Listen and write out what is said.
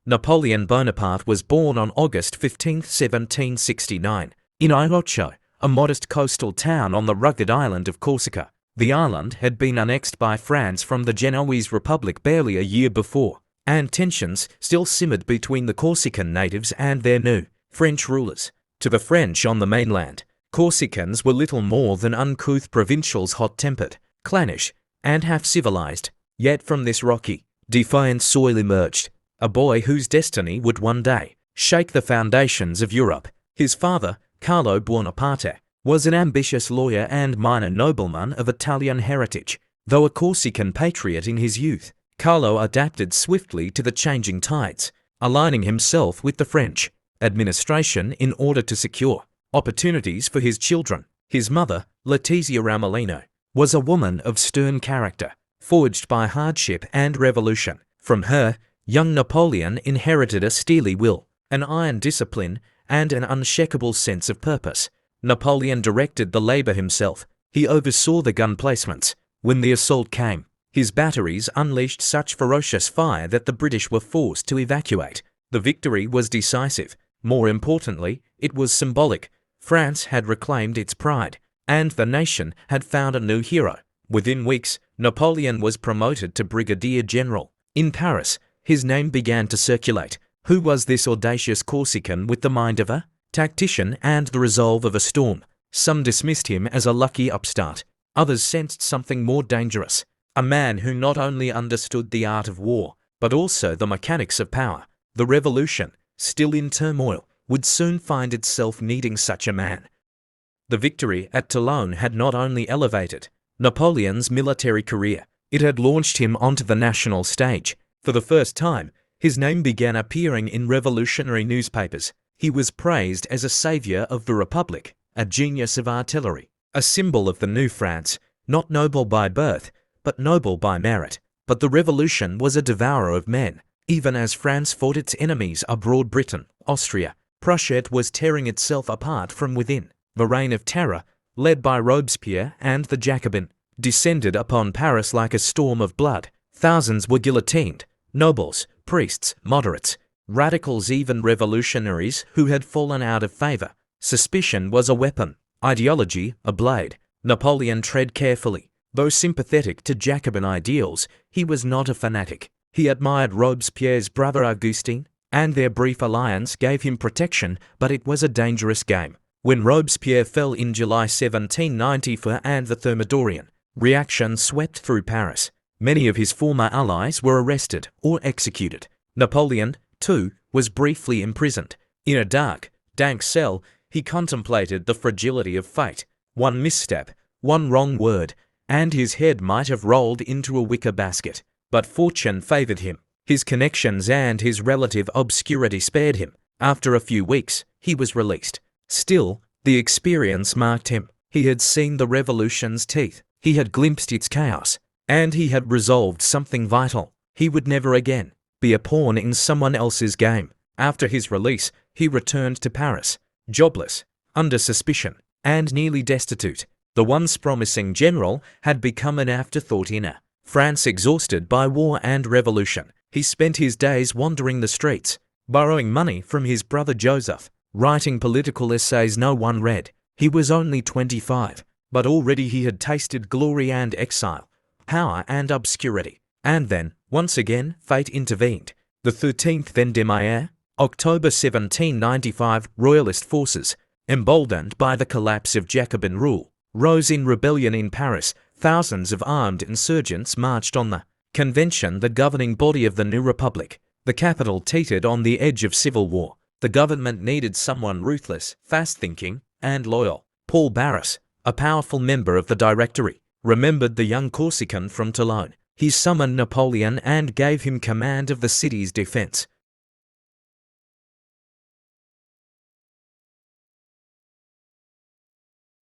Napoleon Bonaparte was born on August 15, 1769, in Ajaccio, a modest coastal town on the rugged island of Corsica. The island had been annexed by France from the Genoese Republic barely a year before, and tensions still simmered between the Corsican natives and their new French rulers. To the French on the mainland, Corsicans were little more than uncouth provincials, hot-tempered, clannish, and half-civilized. Yet from this rocky, defiant soil emerged a boy whose destiny would one day shake the foundations of Europe. His father, Napoleon Bonaparte, was an ambitious lawyer and minor nobleman of Italian heritage. Though a Corsican patriot in his youth, Carlo adapted swiftly to the changing tides, aligning himself with the French administration in order to secure opportunities for his children. His mother, Letizia Ramolino, was a woman of stern character, forged by hardship and revolution. From her, young Napoleon inherited a steely will, an iron discipline, and an unshakable sense of purpose. Napoleon directed the labor himself. He oversaw the gun placements. When the assault came, his batteries unleashed such ferocious fire that the British were forced to evacuate. The victory was decisive. More importantly, it was symbolic. France had reclaimed its pride, and the nation had found a new hero. Within weeks, Napoleon was promoted to brigadier general. In Paris, his name began to circulate. Who was this audacious Corsican with the mind of a tactician and the resolve of a storm? Some dismissed him as a lucky upstart. Others sensed something more dangerous. A man who not only understood the art of war, but also the mechanics of power. The revolution, still in turmoil, would soon find itself needing such a man. The victory at Toulon had not only elevated Napoleon's military career, it had launched him onto the national stage. For the first time, his name began appearing in revolutionary newspapers. He was praised as a savior of the Republic, a genius of artillery, a symbol of the new France, not noble by birth, but noble by merit. But the revolution was a devourer of men. Even as France fought its enemies abroad, Britain, Austria, Prussia was tearing itself apart from within. The reign of terror, led by Robespierre and the Jacobins, descended upon Paris like a storm of blood. Thousands were guillotined. Nobles, priests, moderates, radicals, even revolutionaries who had fallen out of favor. Suspicion was a weapon, ideology a blade. Napoleon tread carefully. Though sympathetic to Jacobin ideals, he was not a fanatic. He admired Robespierre's brother Augustin, and their brief alliance gave him protection, but it was a dangerous game. When Robespierre fell in July 1794 and the Thermidorian reaction swept through Paris, many of his former allies were arrested or executed. Napoleon, too, was briefly imprisoned. In a dark, dank cell, he contemplated the fragility of fate. One misstep, one wrong word, and his head might have rolled into a wicker basket. But fortune favored him. His connections and his relative obscurity spared him. After a few weeks, he was released. Still, the experience marked him. He had seen the revolution's teeth. He had glimpsed its chaos. And he had resolved something vital. He would never again be a pawn in someone else's game. After his release, he returned to Paris, jobless, under suspicion, and nearly destitute. The once promising general had become an afterthought in a France exhausted by war and revolution. He spent his days wandering the streets, borrowing money from his brother Joseph, writing political essays no one read. He was only 25, but already he had tasted glory and exile, power and obscurity. And then, once again, fate intervened. The 13th Vendémiaire, October 1795, royalist forces, emboldened by the collapse of Jacobin rule, rose in rebellion in Paris. Thousands of armed insurgents marched on the convention, the governing body of the new republic. The capital teetered on the edge of civil war. The government needed someone ruthless, fast-thinking, and loyal. Paul Barras, a powerful member of the Directory, remembered the young Corsican from Toulon. He summoned Napoleon and gave him command of the city's defense.